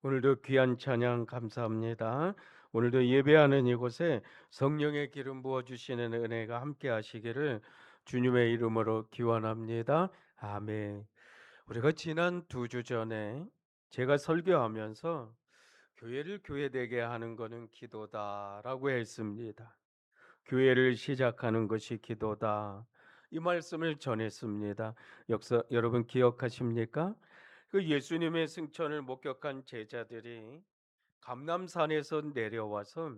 오늘도 귀한 찬양 감사합니다. 오늘도 예배하는 이곳에 성령의 기름 부어 주시는 은혜가 함께 하시기를 주님의 이름으로 기원합니다. 아멘. 우리가 지난 2주 전에 제가 설교하면서 교회를 교회되게 하는 것은 기도다라고 했습니다. 교회를 시작하는 것이 기도다. 이 말씀을 전했습니다. 여러분 기억하십니까? 그 예수님의 승천을 목격한 제자들이 감람산에서 내려와서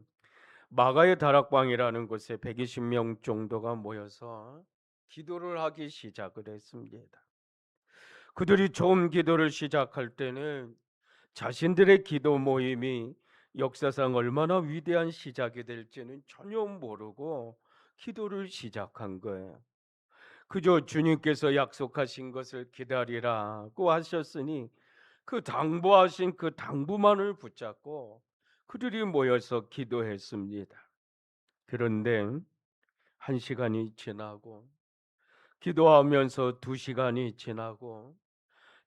마가의 다락방이라는 곳에 120명 정도가 모여서 기도를 하기 시작을 했습니다. 그들이 처음 기도를 시작할 때는 자신들의 기도 모임이 역사상 얼마나 위대한 시작이 될지는 전혀 모르고 기도를 시작한 거예요. 그저 주님께서 약속하신 것을 기다리라고 하셨으니 그 당부하신 그 당부만을 붙잡고 그들이 모여서 기도했습니다. 그런데 1시간이 지나고 기도하면서 2시간이 지나고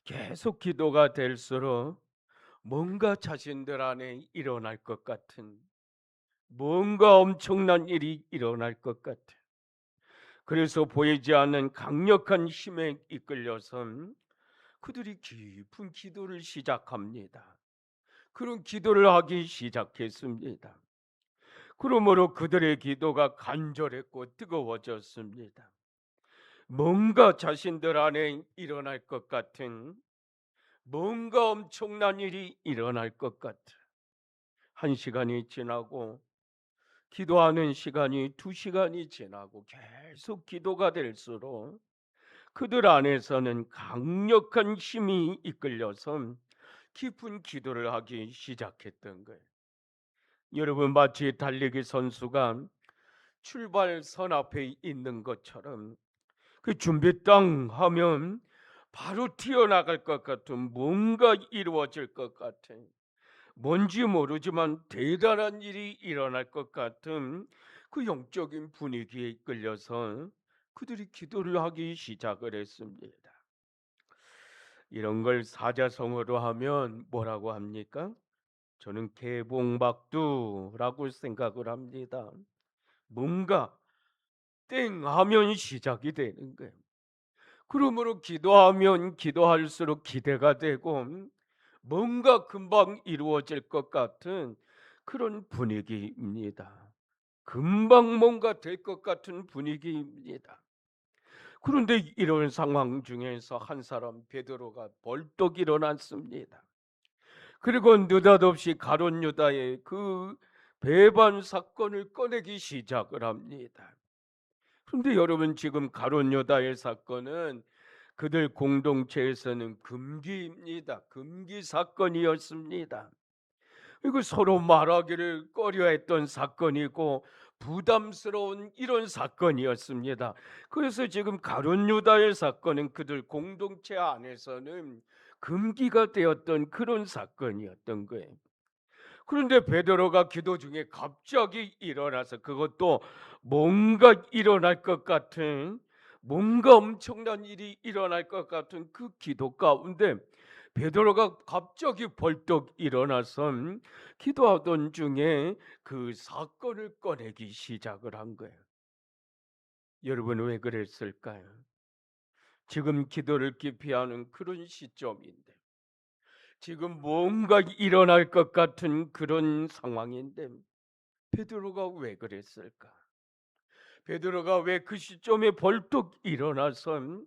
계속 기도가 될수록 뭔가 자신들 안에 일어날 것 같은, 뭔가 엄청난 일이 일어날 것 같은, 그래서 보이지 않는 강력한 힘에 이끌려선 그들이 깊은 기도를 시작합니다. 그런 기도를 하기 시작했습니다. 그러므로 그들의 기도가 간절했고 뜨거워졌습니다. 뭔가 자신들 안에 일어날 것 같은, 뭔가 엄청난 일이 일어날 것 같은, 1시간이 지나고 기도하는 시간이 2시간이 지나고 계속 기도가 될수록 그들 안에서는 강력한 힘이 이끌려서 깊은 기도를 하기 시작했던 거예요. 여러분, 마치 달리기 선수가 출발선 앞에 있는 것처럼 그 준비 땅 하면 바로 튀어나갈 것 같은, 뭔가 이루어질 것 같은, 뭔지 모르지만 대단한 일이 일어날 것 같은 그 영적인 분위기에 이끌려서 그들이 기도를 하기 시작을 했습니다. 이런 걸 사자성어로 하면 뭐라고 합니까? 저는 개봉박두라고 생각을 합니다. 뭔가 땡 하면 시작이 되는 거예요. 그러므로 기도하면 기도할수록 기대가 되고 뭔가 금방 이루어질 것 같은 그런 분위기입니다. 금방 뭔가 될 것 같은 분위기입니다. 그런데 이런 상황 중에서 한 사람 베드로가 벌떡 일어났습니다. 그리고 느닷없이 가룟 유다의 그 배반 사건을 꺼내기 시작을 합니다. 그런데 여러분, 지금 가룟 유다의 사건은 그들 공동체에서는 금기입니다. 금기 사건이었습니다. 그리고 서로 말하기를 꺼려했던 사건이고 부담스러운 이런 사건이었습니다. 그래서 지금 가룟 유다의 사건은 그들 공동체 안에서는 금기가 되었던 그런 사건이었던 거예요. 그런데 베드로가 기도 중에 갑자기 일어나서, 그것도 뭔가 일어날 것 같은, 뭔가 엄청난 일이 일어날 것 같은 그 기도 가운데 베드로가 갑자기 벌떡 일어나서 기도하던 중에 그 사건을 꺼내기 시작을 한 거예요. 여러분, 왜 그랬을까요? 지금 기도를 깊이 하는 그런 시점인데, 지금 뭔가 일어날 것 같은 그런 상황인데 베드로가 왜 그랬을까? 베드로가 왜 그 시점에 벌떡 일어나서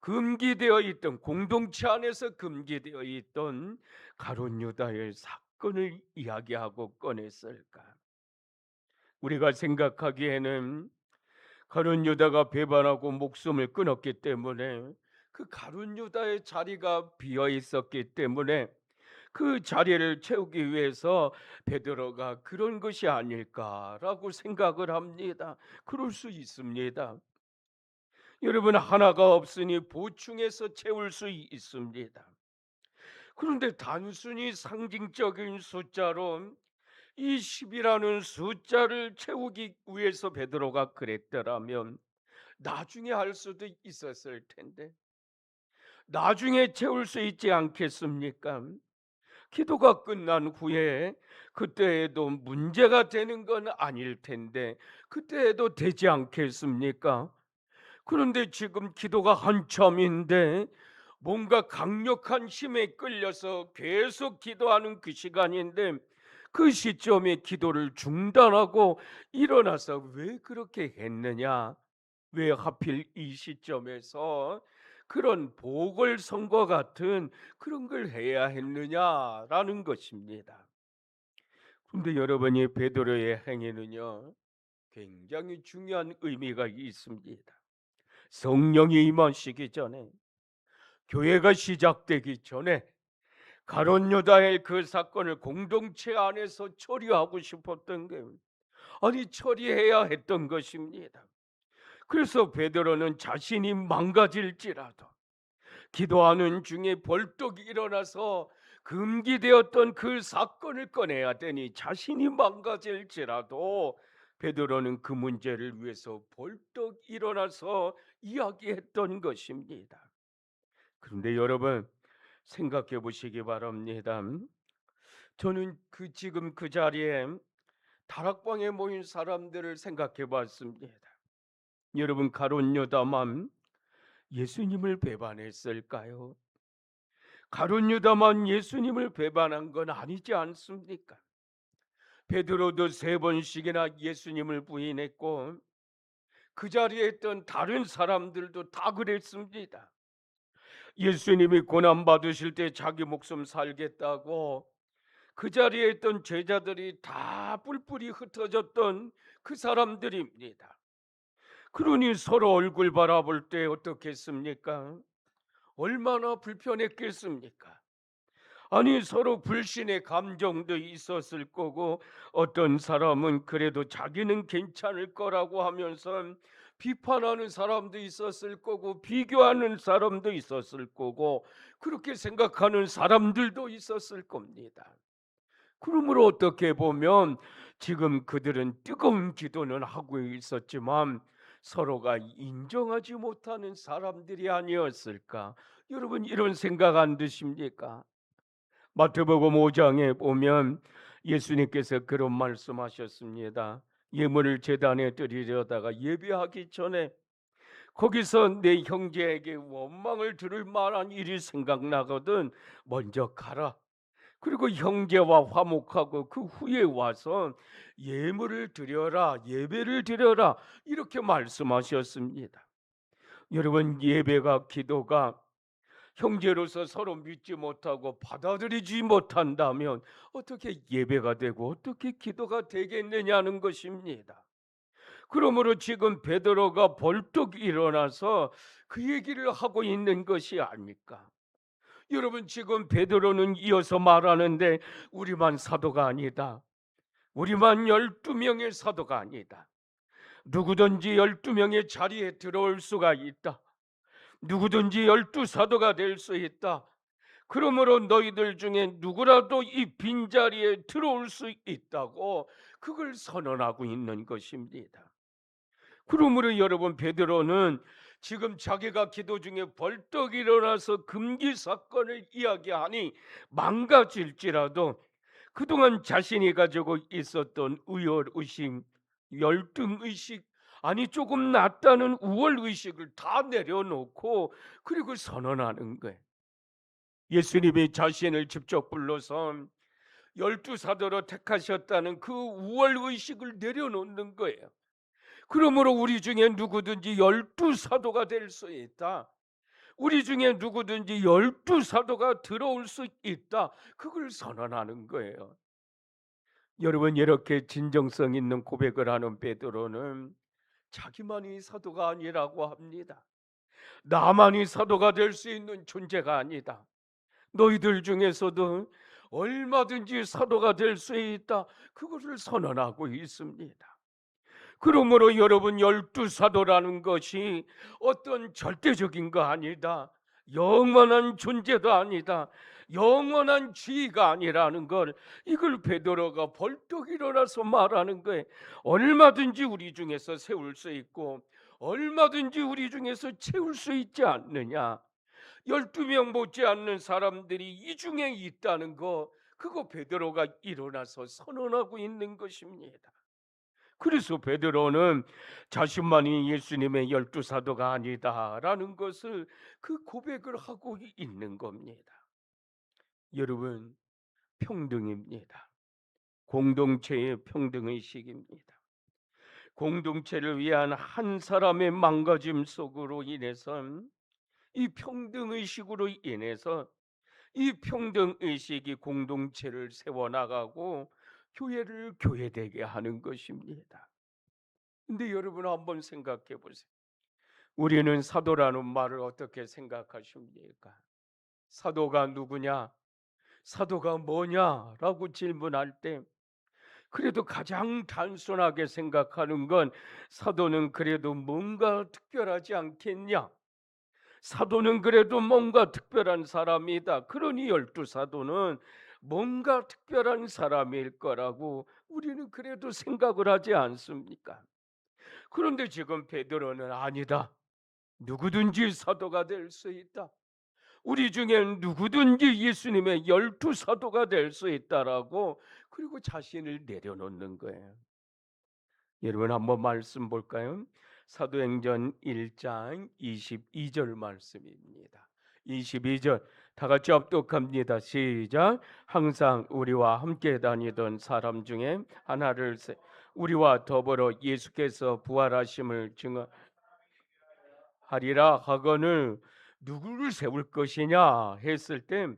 금기되어 있던, 공동체 안에서 금기되어 있던 가룟 유다의 사건을 이야기하고 꺼냈을까? 우리가 생각하기에는 가룟 유다가 배반하고 목숨을 끊었기 때문에, 그 가룟 유다의 자리가 비어 있었기 때문에 그 자리를 채우기 위해서 베드로가 그런 것이 아닐까라고 생각을 합니다. 그럴 수 있습니다. 여러분, 하나가 없으니 보충해서 채울 수 있습니다. 그런데 단순히 상징적인 숫자로 이 10이라는 숫자를 채우기 위해서 베드로가 그랬더라면 나중에 할 수도 있었을 텐데, 나중에 채울 수 있지 않겠습니까? 기도가 끝난 후에 그때에도 문제가 되는 건 아닐 텐데 그때에도 되지 않겠습니까? 그런데 지금 기도가 한참인데 뭔가 강력한 힘에 끌려서 계속 기도하는 그 시간인데 그 시점에 기도를 중단하고 일어나서 왜 그렇게 했느냐? 왜 하필 이 시점에서 그런 보궐선거 같은 그런 걸 해야 했느냐라는 것입니다. 그런데 여러분이 베드로의 행위는요, 굉장히 중요한 의미가 있습니다. 성령이 임하시기 전에, 교회가 시작되기 전에 가룟 유다의 그 사건을 공동체 안에서 처리하고 싶었던 게 아니 처리해야 했던 것입니다. 그래서 베드로는 자신이 망가질지라도 기도하는 중에 벌떡 일어나서 금기되었던 그 사건을 꺼내야 되니 자신이 망가질지라도 베드로는 그 문제를 위해서 벌떡 일어나서 이야기했던 것입니다. 그런데 여러분 생각해 보시기 바랍니다. 저는 지금 그 자리에 다락방에 모인 사람들을 생각해 봤습니다. 여러분 가룟 유다만 예수님을 배반했을까요? 가룟 유다만 예수님을 배반한 건 아니지 않습니까? 베드로도 3번씩이나 예수님을 부인했고 그 자리에 있던 다른 사람들도 다 그랬습니다. 예수님이 고난 받으실 때 자기 목숨 살겠다고 그 자리에 있던 제자들이 다 뿔뿔이 흩어졌던 그 사람들입니다. 그러니 서로 얼굴 바라볼 때 어떻겠습니까? 얼마나 불편했겠습니까? 아니 서로 불신의 감정도 있었을 거고 어떤 사람은 그래도 자기는 괜찮을 거라고 하면서 비판하는 사람도 있었을 거고 비교하는 사람도 있었을 거고 그렇게 생각하는 사람들도 있었을 겁니다. 그러므로 어떻게 보면 지금 그들은 뜨거운 기도는 하고 있었지만 서로가 인정하지 못하는 사람들이 아니었을까? 여러분 이런 생각 안 드십니까? 마태복음 5장에 보면 예수님께서 그런 말씀하셨습니다. 예물을 제단에 드리려다가 예배하기 전에 거기서 내 형제에게 원망을 들을 만한 일이 생각나거든 먼저 가라. 그리고 형제와 화목하고 그 후에 와서 예물을 드려라, 예배를 드려라 이렇게 말씀하셨습니다. 여러분 예배가 기도가 형제로서 서로 믿지 못하고 받아들이지 못한다면 어떻게 예배가 되고 어떻게 기도가 되겠느냐는 것입니다. 그러므로 지금 베드로가 벌떡 일어나서 그 얘기를 하고 있는 것이 아닙니까? 여러분 지금 베드로는 이어서 말하는데 우리만 사도가 아니다. 우리만 12명의 사도가 아니다. 누구든지 12명의 자리에 들어올 수가 있다. 누구든지 12사도가 될 수 있다. 그러므로 너희들 중에 누구라도 이 빈자리에 들어올 수 있다고 그걸 선언하고 있는 것입니다. 그러므로 여러분 베드로는 지금 자기가 기도 중에 벌떡 일어나서 금기 사건을 이야기하니 망가질지라도 그동안 자신이 가지고 있었던 의열의식, 열등의식, 아니 조금 낫다는 우월의식을 다 내려놓고 그리고 선언하는 거예요. 예수님이 자신을 직접 불러서 12사도로 택하셨다는 그 우월의식을 내려놓는 거예요. 그러므로 우리 중에 누구든지 12사도가 될 수 있다. 우리 중에 누구든지 12사도가 들어올 수 있다. 그걸 선언하는 거예요. 여러분 이렇게 진정성 있는 고백을 하는 베드로는 자기만이 사도가 아니라고 합니다. 나만이 사도가 될 수 있는 존재가 아니다. 너희들 중에서도 얼마든지 사도가 될 수 있다. 그것을 선언하고 있습니다. 그러므로 여러분 12사도라는 것이 어떤 절대적인 거 아니다. 영원한 존재도 아니다. 영원한 지위가 아니라는 걸 이걸 베드로가 벌떡 일어나서 말하는 거예요. 얼마든지 우리 중에서 세울 수 있고 얼마든지 우리 중에서 채울 수 있지 않느냐. 12명 못지않는 사람들이 이 중에 있다는 거 그거 베드로가 일어나서 선언하고 있는 것입니다. 그래서 베드로는 자신만이 예수님의 12사도가 아니다라는 것을 그 고백을 하고 있는 겁니다. 여러분, 평등입니다. 공동체의 평등의식입니다. 공동체를 위한 한 사람의 망가짐 속으로 인해서, 이 평등의식으로 인해서 이 평등의식이 공동체를 세워나가고 교회를 교회되게 하는 것입니다. 근데 여러분 한번 생각해 보세요. 우리는 사도라는 말을 어떻게 생각하십니까? 사도가 누구냐? 사도가 뭐냐라고 질문할 때 그래도 가장 단순하게 생각하는 건 사도는 그래도 뭔가 특별하지 않겠냐? 사도는 그래도 뭔가 특별한 사람이다. 그러니 12사도는 뭔가 특별한 사람일 거라고 우리는 그래도 생각을 하지 않습니까? 그런데 지금 베드로는 아니다. 누구든지 사도가 될 수 있다. 우리 중에 누구든지 예수님의 12사도가 될 수 있다라고, 그리고 자신을 내려놓는 거예요. 여러분 한번 말씀 볼까요? 사도행전 1장 22절 말씀입니다. 22절 다 같이 합독합니다. 시작. 항상 우리와 함께 다니던 사람 중에 하나를 우리와 더불어 예수께서 부활하심을 증언하리라 하거늘 누구를 세울 것이냐 했을 때,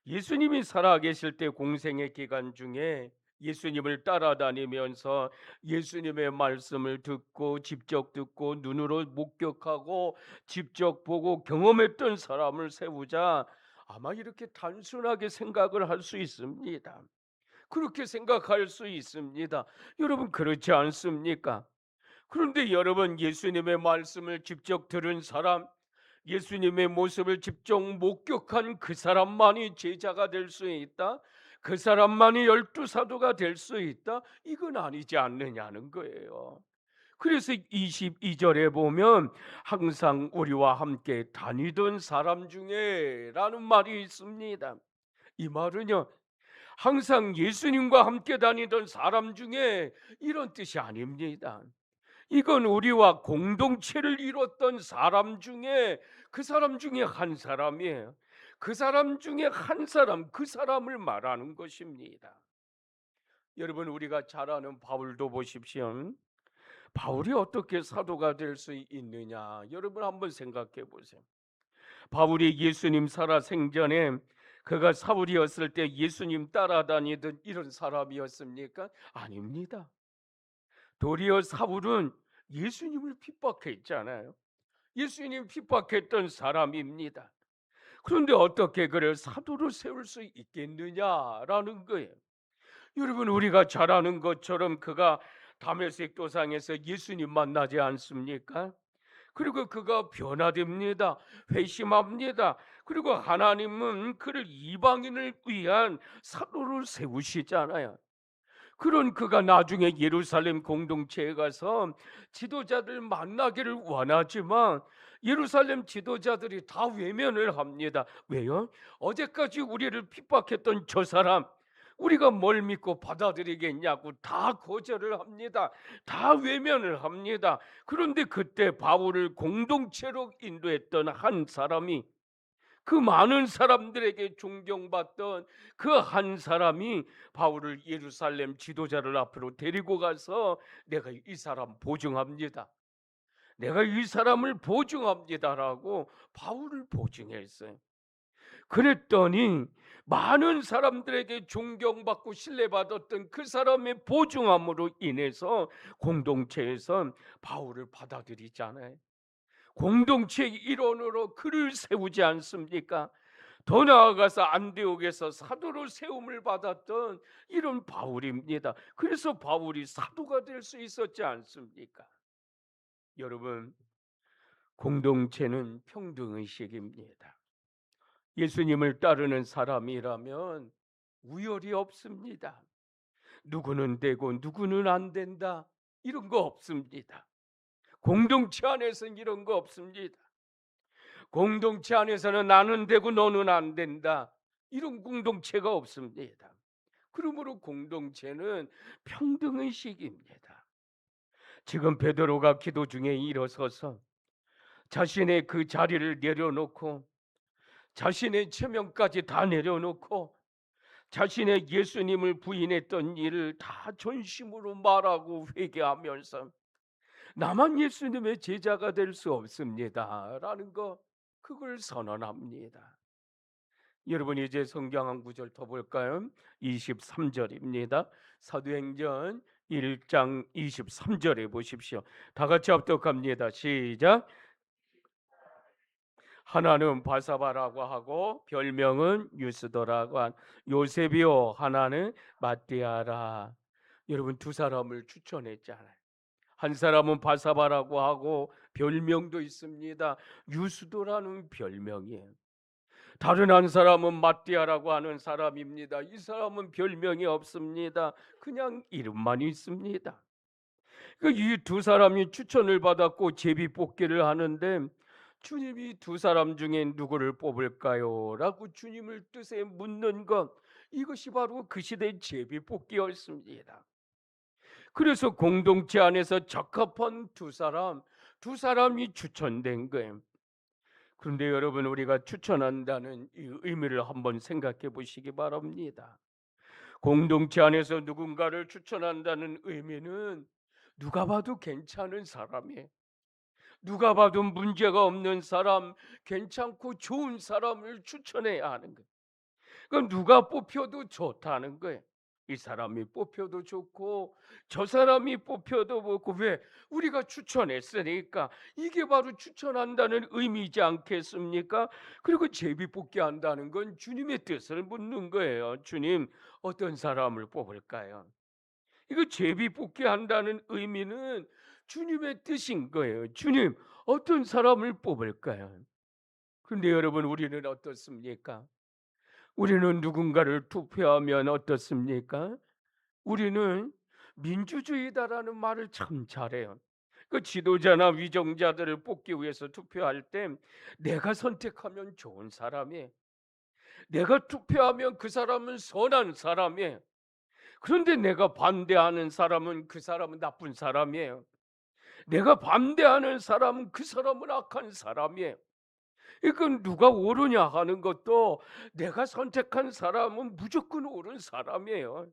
예수님이 살아계실 때 공생의 기간 중에 예수님을 따라다니면서 예수님의 말씀을 듣고 직접 듣고 눈으로 목격하고 직접 보고 경험했던 사람을 세우자, 아마 이렇게 단순하게 생각을 할 수 있습니다. 그렇게 생각할 수 있습니다. 여러분 그렇지 않습니까? 그런데 여러분, 예수님의 말씀을 직접 들은 사람, 예수님의 모습을 직접 목격한 그 사람만이 제자가 될 수 있다? 그 사람만이 12사도가 될 수 있다? 이건 아니지 않느냐는 거예요. 그래서 22절에 보면 항상 우리와 함께 다니던 사람 중에 라는 말이 있습니다. 이 말은요, 항상 예수님과 함께 다니던 사람 중에 이런 뜻이 아닙니다. 이건 우리와 공동체를 이뤘던 사람 중에 그 사람 중에 한 사람이에요. 그 사람 중에 한 사람, 그 사람을 말하는 것입니다. 여러분, 우리가 잘 아는 바울도 보십시오. 바울이 어떻게 사도가 될 수 있느냐, 여러분 한번 생각해 보세요. 바울이 예수님 살아 생전에 그가 사울이었을 때 예수님 따라다니던 이런 사람이었습니까? 아닙니다. 도리어 사울은 예수님을 핍박했잖아요. 예수님 핍박했던 사람입니다. 그런데 어떻게 그를 사도로 세울 수 있겠느냐라는 거예요. 여러분, 우리가 잘 아는 것처럼 그가 다메섹 도상에서 예수님 만나지 않습니까? 그리고 그가 변화됩니다. 회심합니다. 그리고 하나님은 그를 이방인을 위한 사도로 세우시잖아요. 그런 그가 나중에 예루살렘 공동체에 가서 지도자들 만나기를 원하지만 예루살렘 지도자들이 다 외면을 합니다. 왜요? 어제까지 우리를 핍박했던 저 사람, 우리가 뭘 믿고 받아들이겠냐고 다 거절을 합니다. 다 외면을 합니다. 그런데 그때 바울을 공동체로 인도했던 한 사람이, 그 많은 사람들에게 존경받던 그 한 사람이 바울을 예루살렘 지도자를 앞으로 데리고 가서 내가 이 사람 보증합니다. 내가 이 사람을 보증합니다라고 바울을 보증했어요. 그랬더니 많은 사람들에게 존경받고 신뢰받았던 그 사람의 보증함으로 인해서 공동체에서 바울을 받아들이잖아요. 공동체의 일원으로 그를 세우지 않습니까? 더 나아가서 안디옥에서 사도로 세움을 받았던 이런 바울입니다. 그래서 바울이 사도가 될 수 있었지 않습니까? 여러분, 공동체는 평등의식입니다. 예수님을 따르는 사람이라면 우열이 없습니다. 누구는 되고 누구는 안 된다, 이런 거 없습니다. 공동체 안에서는 이런 거 없습니다. 공동체 안에서는 나는 되고 너는 안 된다, 이런 공동체가 없습니다. 그러므로 공동체는 평등의식입니다. 지금 베드로가 기도 중에 일어서서 자신의 그 자리를 내려놓고 자신의 체면까지 다 내려놓고 자신의 예수님을 부인했던 일을 다 전심으로 말하고 회개하면서 나만 예수님의 제자가 될 수 없습니다 라는 거, 그걸 선언합니다. 여러분, 이제 성경 한 구절 더 볼까요? 23절입니다. 사도행전 1장 23절에 보십시오. 다 같이 합독합니다. 시작. 하나는 바사바라고 하고 별명은 유스도라고 한 요셉이요, 하나는 마띠아라. 여러분, 두 사람을 추천했잖아요. 한 사람은 바사바라고 하고 별명도 있습니다. 유스도라는 별명이에요. 다른 한 사람은 마띠아라고 하는 사람입니다. 이 사람은 별명이 없습니다. 그냥 이름만 있습니다. 이 두 사람이 추천을 받았고 제비뽑기를 하는데 주님이 두 사람 중에 누구를 뽑을까요? 라고 주님을 뜻에 묻는 것, 이것이 바로 그 시대의 제비뽑기였습니다. 그래서 공동체 안에서 적합한 두 사람이 추천된 거예요. 그런데 여러분, 우리가 추천한다는 이 의미를 한번 생각해 보시기 바랍니다. 공동체 안에서 누군가를 추천한다는 의미는 누가 봐도 괜찮은 사람이에요. 누가 봐도 문제가 없는 사람, 괜찮고 좋은 사람을 추천해야 하는 거예요. 그럼 누가 뽑혀도 좋다는 거예요. 이 사람이 뽑혀도 좋고 저 사람이 뽑혀도 좋고, 왜? 우리가 추천했으니까. 이게 바로 추천한다는 의미이지 않겠습니까? 그리고 제비뽑기 한다는 건 주님의 뜻을 묻는 거예요. 주님, 어떤 사람을 뽑을까요? 이거 제비뽑기 한다는 의미는 주님의 뜻인 거예요. 주님, 어떤 사람을 뽑을까요? 그런데 여러분, 우리는 어떻습니까? 우리는 누군가를 투표하면 어떻습니까? 우리는 민주주의다라는 말을 참 잘해요. 그 지도자나 위정자들을 뽑기 위해서 투표할 때 내가 선택하면 좋은 사람이에요. 내가 투표하면 그 사람은 선한 사람이에요. 그런데 내가 반대하는 사람은, 그 사람은 나쁜 사람이에요. 내가 반대하는 사람은, 그 사람은 악한 사람이에요. 이건 누가 옳으냐 하는 것도, 내가 선택한 사람은 무조건 옳은 사람이에요.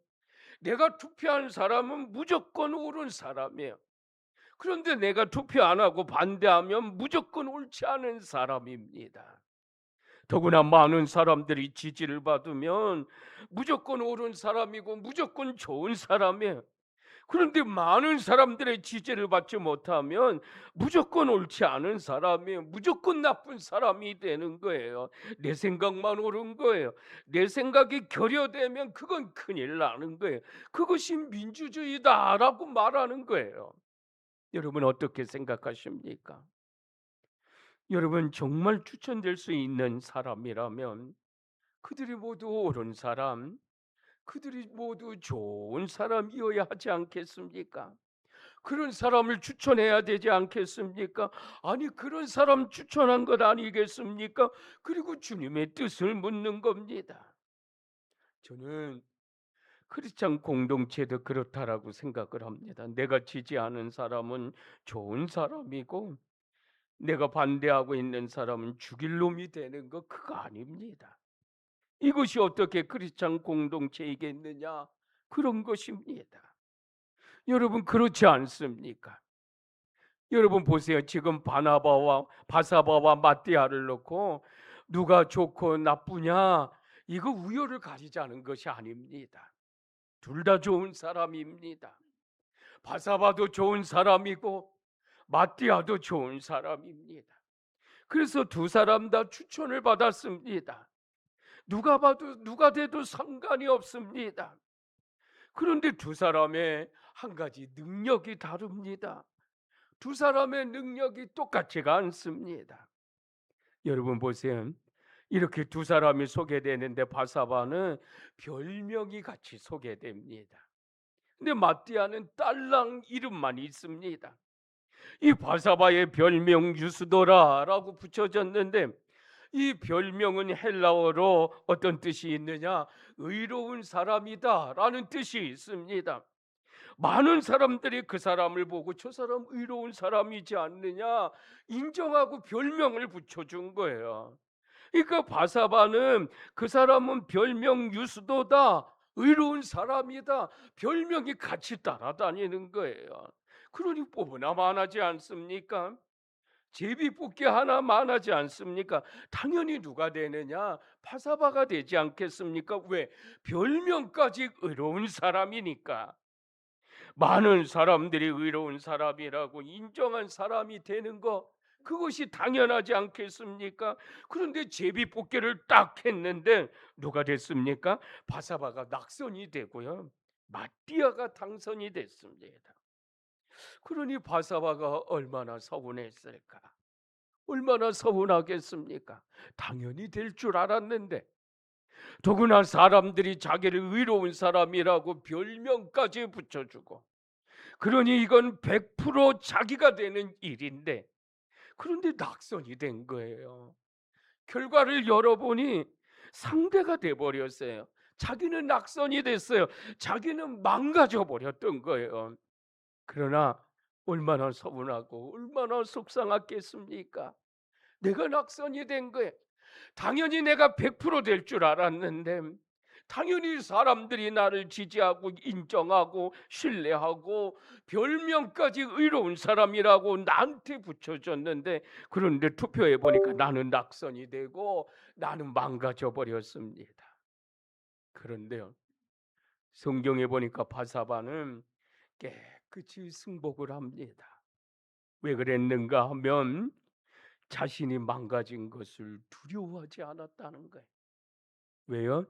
내가 투표한 사람은 무조건 옳은 사람이에요. 그런데 내가 투표 안 하고 반대하면 무조건 옳지 않은 사람입니다. 더구나 많은 사람들이 지지를 받으면 무조건 옳은 사람이고 무조건 좋은 사람이에요. 그런데 많은 사람들의 지지를 받지 못하면 무조건 옳지 않은 사람이에요. 무조건 나쁜 사람이 되는 거예요. 내 생각만 옳은 거예요. 내 생각이 결여되면 그건 큰일 나는 거예요. 그것이 민주주의다라고 말하는 거예요. 여러분, 어떻게 생각하십니까? 여러분, 정말 추천될 수 있는 사람이라면 그들이 모두 옳은 사람, 그들이 모두 좋은 사람이어야 하지 않겠습니까? 그런 사람을 추천해야 되지 않겠습니까? 아니, 그런 사람 추천한 것 아니겠습니까? 그리고 주님의 뜻을 묻는 겁니다. 저는 크리스찬 공동체도 그렇다라고 생각을 합니다. 내가 지지하는 사람은 좋은 사람이고 내가 반대하고 있는 사람은 죽일 놈이 되는 거, 그거 아닙니다. 이것이 어떻게 크리스찬 공동체이겠느냐? 그런 것입니다. 여러분, 그렇지 않습니까? 여러분 보세요. 지금 바사바와 마띠아를 놓고 누가 좋고 나쁘냐, 이거 우열을 가리자는 것이 아닙니다. 둘 다 좋은 사람입니다. 바사바도 좋은 사람이고 마띠아도 좋은 사람입니다. 그래서 두 사람 다 추천을 받았습니다. 누가 봐도 누가 돼도 상관이 없습니다. 그런데 두 사람의 한 가지 능력이 다릅니다. 두 사람의 능력이 똑같지가 않습니다. 여러분 보세요. 이렇게 두 사람이 소개되는데 바사바는 별명이 같이 소개됩니다. 근데 마띠아는 딸랑 이름만 있습니다. 이 바사바의 별명 유스도라라고 붙여졌는데 이 별명은 헬라어로 어떤 뜻이 있느냐? 의로운 사람이다라는 뜻이 있습니다. 많은 사람들이 그 사람을 보고 저 사람 의로운 사람이지 않느냐 인정하고 별명을 붙여준 거예요. 그러니까 바사바는 그 사람은 별명 유수도다, 의로운 사람이다, 별명이 같이 따라다니는 거예요. 그러니 뽑으나 많아지 않습니까? 제비뽑기 하나 많아지 않습니까? 당연히 누가 되느냐? 바사바가 되지 않겠습니까? 왜? 별명까지 의로운 사람이니까. 많은 사람들이 의로운 사람이라고 인정한 사람이 되는 거, 그것이 당연하지 않겠습니까? 그런데 제비뽑기를 딱 했는데 누가 됐습니까? 바사바가 낙선이 되고요, 마띠아가 당선이 됐습니다. 그러니 바사바가 얼마나 서운했을까? 얼마나 서운하겠습니까? 당연히 될 줄 알았는데, 더구나 사람들이 자기를 의로운 사람이라고 별명까지 붙여주고, 그러니 이건 100% 자기가 되는 일인데, 그런데 낙선이 된 거예요. 결과를 열어보니 상대가 돼 버렸어요. 자기는 낙선이 됐어요. 자기는 망가져 버렸던 거예요. 그러나 얼마나 서운하고 얼마나 속상했겠습니까? 내가 낙선이 된 거예요. 당연히 내가 100%될 줄 알았는데, 당연히 사람들이 나를 지지하고 인정하고 신뢰하고 별명까지 의로운 사람이라고 나한테 붙여줬는데, 그런데 투표해 보니까 나는 낙선이 되고 나는 망가져 버렸습니다. 그런데요, 성경에 보니까 바사바는 깨끗이 승복을 합니다. 왜 그랬는가 하면 자신이 망가진 것을 두려워하지 않았다는 거예요. 왜요?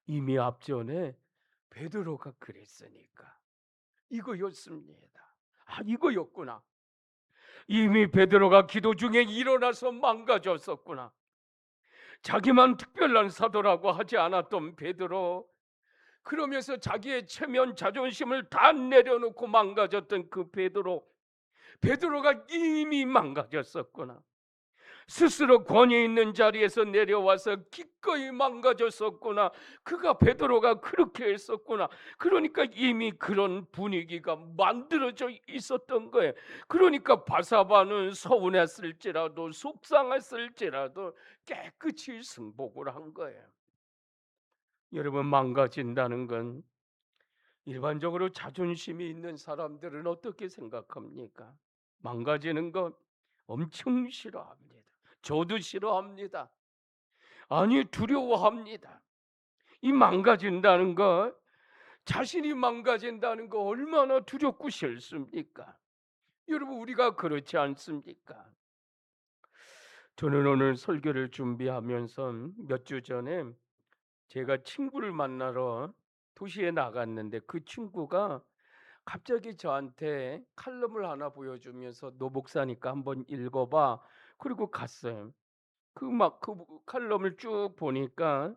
이미 앞전에 베드로가 그랬으니까. 이거였습니다. 아, 이거였구나. 이미 베드로가 기도 중에 일어나서 망가졌었구나. 자기만 특별한 사도라고 하지 않았던 베드로, 그러면서 자기의 체면 자존심을 다 내려놓고 망가졌던 그 베드로가 이미 망가졌었구나. 스스로 권위 있는 자리에서 내려와서 기꺼이 망가졌었구나. 그가 베드로가 그렇게 했었구나. 그러니까 이미 그런 분위기가 만들어져 있었던 거예요. 그러니까 바사바는 서운했을지라도 속상했을지라도 깨끗이 승복을 한 거예요. 여러분, 망가진다는 건, 일반적으로 자존심이 있는 사람들은 어떻게 생각합니까? 망가지는 것 엄청 싫어합니다. 저도 싫어합니다. 아니, 두려워합니다. 이 망가진다는 것, 자신이 망가진다는 거 얼마나 두렵고 싫습니까? 여러분, 우리가 그렇지 않습니까? 저는 오늘 설교를 준비하면서 몇 주 전에 제가 친구를 만나러 도시에 나갔는데, 그 친구가 갑자기 저한테 칼럼을 하나 보여주면서 "너 목사니까 한번 읽어봐." 그리고 갔어요. 그 칼럼을 쭉 보니까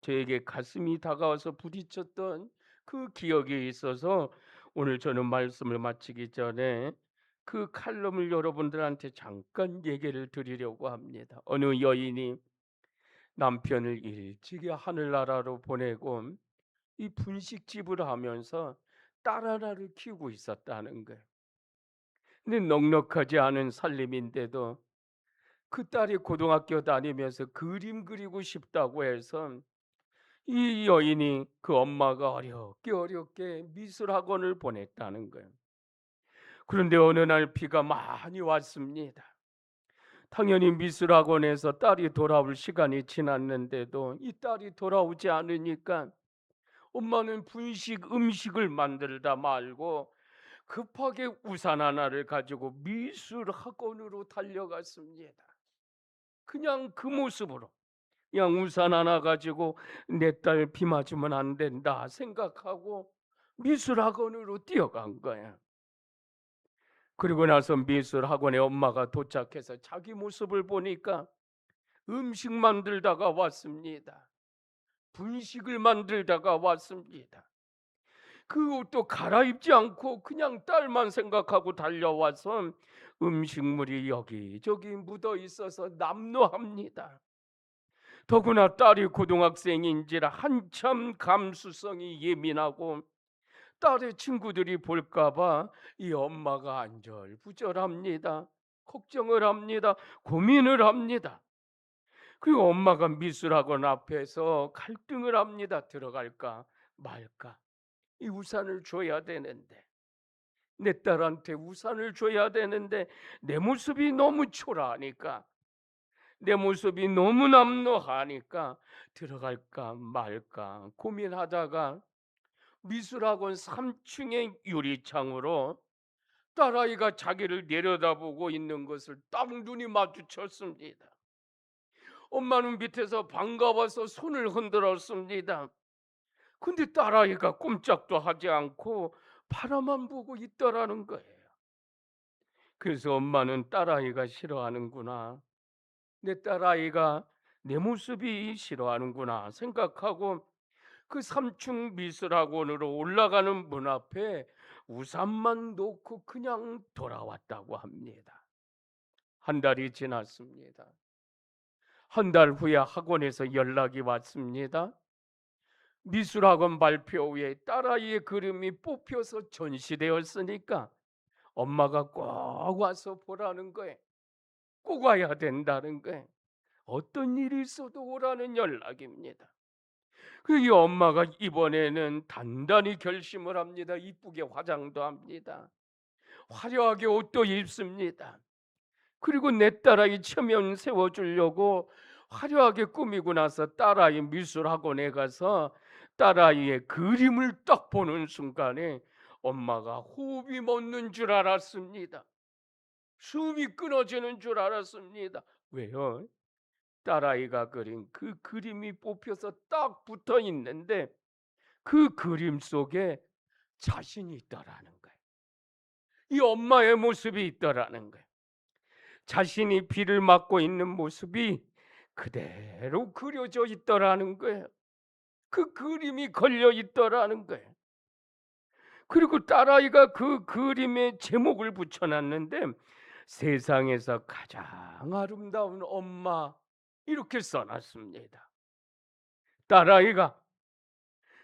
저에게 가슴이 다가와서 부딪혔던 그 기억이 있어서, 오늘 저는 말씀을 마치기 전에 그 칼럼을 여러분들한테 잠깐 얘기를 드리려고 합니다. 어느 여인이 남편을 일찍이 하늘나라로 보내고 이 분식집을 하면서 딸 하나를 키우고 있었다는 거예요. 근데 넉넉하지 않은 살림인데도 그 딸이 고등학교 다니면서 그림 그리고 싶다고 해서 이 여인이, 그 엄마가 어렵게 미술 학원을 보냈다는 거예요. 그런데 어느 날 비가 많이 왔습니다. 당연히 미술 학원에서 딸이 돌아올 시간이 지났는데도 이 딸이 돌아오지 않으니까 엄마는 분식 음식을 만들다 말고 급하게 우산 하나를 가지고 미술 학원으로 달려갔습니다. 그냥 그 모습으로, 그냥 우산 하나 가지고 내 딸 비 맞으면 안 된다 생각하고 미술 학원으로 뛰어간 거야. 그리고 나서 미술 학원에 엄마가 도착해서 자기 모습을 보니까 음식 만들다가 왔습니다. 분식을 만들다가 왔습니다. 그 옷도 갈아입지 않고 그냥 딸만 생각하고 달려와서 음식물이 여기저기 묻어 있어서 남노합니다. 더구나 딸이 고등학생인지라 한참 감수성이 예민하고 딸의 친구들이 볼까 봐 이 엄마가 안절부절합니다. 걱정을 합니다. 고민을 합니다. 그리고 엄마가 미술학원 앞에서 갈등을 합니다. 들어갈까 말까. 이 우산을 줘야 되는데, 내 딸한테 우산을 줘야 되는데 내 모습이 너무 초라하니까, 내 모습이 너무 남루하니까 들어갈까 말까 고민하다가 미술학원 3층의 유리창으로 딸아이가 자기를 내려다보고 있는 것을 딱 눈이 마주쳤습니다. 엄마는 밑에서 반가워서 손을 흔들었습니다. 근데 딸아이가 꼼짝도 하지 않고 바라만 보고 있더라는 거예요. 그래서 엄마는 딸아이가 싫어하는구나, 내 딸아이가 내 모습이 싫어하는구나 생각하고 그 3층 미술학원으로 올라가는 문 앞에 우산만 놓고 그냥 돌아왔다고 합니다. 한 달이 지났습니다. 한 달 후에 학원에서 연락이 왔습니다. 미술학원 발표 후에 딸아이의 그림이 뽑혀서 전시되었으니까 엄마가 꼭 와서 보라는 거예요. 꼭 와야 된다는 거예요. 어떤 일이 있어도 오라는 연락입니다. 이 엄마가 이번에는 단단히 결심을 합니다. 이쁘게 화장도 합니다. 화려하게 옷도 입습니다. 그리고 내 딸아이 체면 세워주려고 화려하게 꾸미고 나서 딸아이 미술학원에 가서 딸아이의 그림을 딱 보는 순간에 엄마가 호흡이 멎는 줄 알았습니다. 숨이 끊어지는 줄 알았습니다. 왜요? 딸아이가 그린 그 그림이 뽑혀서 딱 붙어 있는데 그 그림 속에 자신이 있더라는 거예요. 이 엄마의 모습이 있더라는 거예요. 자신이 비를 맞고 있는 모습이 그대로 그려져 있더라는 거예요. 그 그림이 걸려 있더라는 거예요. 그리고 딸아이가 그 그림에 제목을 붙여놨는데 세상에서 가장 아름다운 엄마 이렇게 써놨습니다. 딸아이가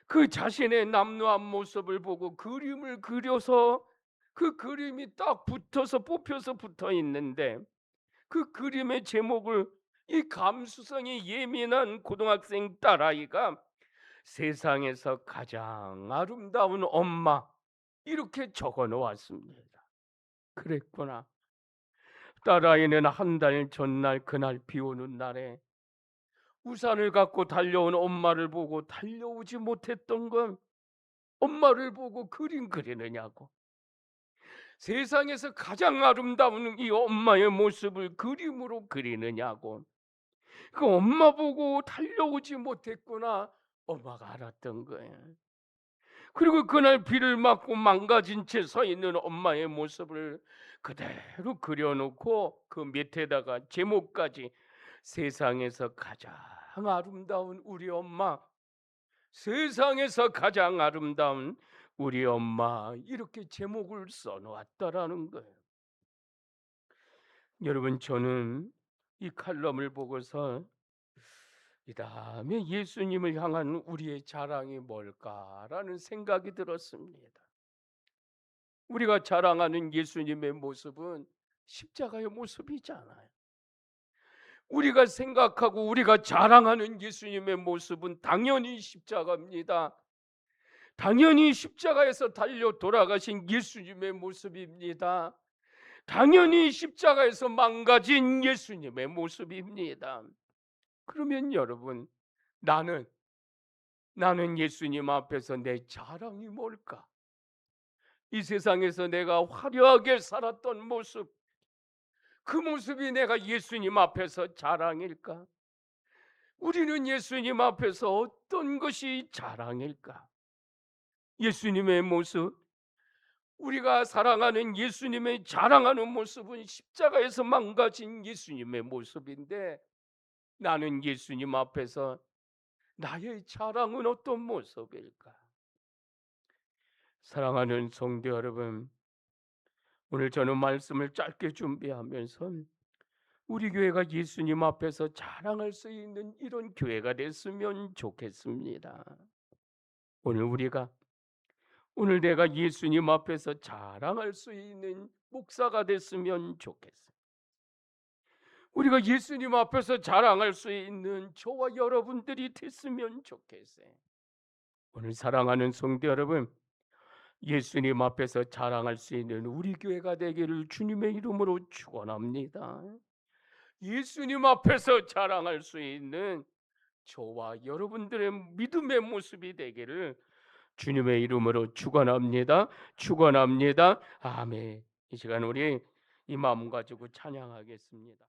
그 자신의 남루한 모습을 보고 그림을 그려서 그 그림이 딱 붙어서 뽑혀서 붙어 있는데 그 그림의 제목을 이 감수성이 예민한 고등학생 딸아이가 세상에서 가장 아름다운 엄마 이렇게 적어 놓았습니다. 그랬구나. 딸아이는 한 달 전날 그날 비 오는 날에 우산을 갖고 달려온 엄마를 보고 달려오지 못했던 건 엄마를 보고 그림 그리느냐고, 세상에서 가장 아름다운 이 엄마의 모습을 그림으로 그리느냐고, 그 엄마 보고 달려오지 못했구나 엄마가 알았던 거예요. 그리고 그날 비를 맞고 망가진 채 서 있는 엄마의 모습을 그대로 그려놓고 그 밑에다가 제목까지 세상에서 가장 아름다운 우리 엄마, 세상에서 가장 아름다운 우리 엄마 이렇게 제목을 써놓았다라는 거예요. 여러분, 저는 이 칼럼을 보고서 이 다음에 예수님을 향한 우리의 자랑이 뭘까라는 생각이 들었습니다. 우리가 자랑하는 예수님의 모습은 십자가의 모습이잖아요. 우리가 생각하고 우리가 자랑하는 예수님의 모습은 당연히 십자가입니다. 당연히 십자가에서 달려 돌아가신 예수님의 모습입니다. 당연히 십자가에서 망가진 예수님의 모습입니다. 그러면 여러분, 나는 예수님 앞에서 내 자랑이 뭘까? 이 세상에서 내가 화려하게 살았던 모습, 그 모습이 내가 예수님 앞에서 자랑일까? 우리는 예수님 앞에서 어떤 것이 자랑일까? 예수님의 모습, 우리가 사랑하는 예수님의 자랑하는 모습은 십자가에서 망가진 예수님의 모습인데, 나는 예수님 앞에서 나의 자랑은 어떤 모습일까? 사랑하는 성도 여러분, 오늘 저는 말씀을 짧게 준비하면서 우리 교회가 예수님 앞에서 자랑할 수 있는 이런 교회가 됐으면 좋겠습니다. 오늘 우리가 오늘 내가 예수님 앞에서 자랑할 수 있는 목사가 됐으면 좋겠어요. 우리가 예수님 앞에서 자랑할 수 있는 저와 여러분들이 됐으면 좋겠어요. 오늘 사랑하는 성도 여러분, 예수님 앞에서 자랑할 수 있는 우리 교회가 되기를 주님의 이름으로 축원합니다. 예수님 앞에서 자랑할 수 있는 저와 여러분들의 믿음의 모습이 되기를 주님의 이름으로 축원합니다. 축원합니다. 아멘. 이 시간 우리 이 마음 가지고 찬양하겠습니다.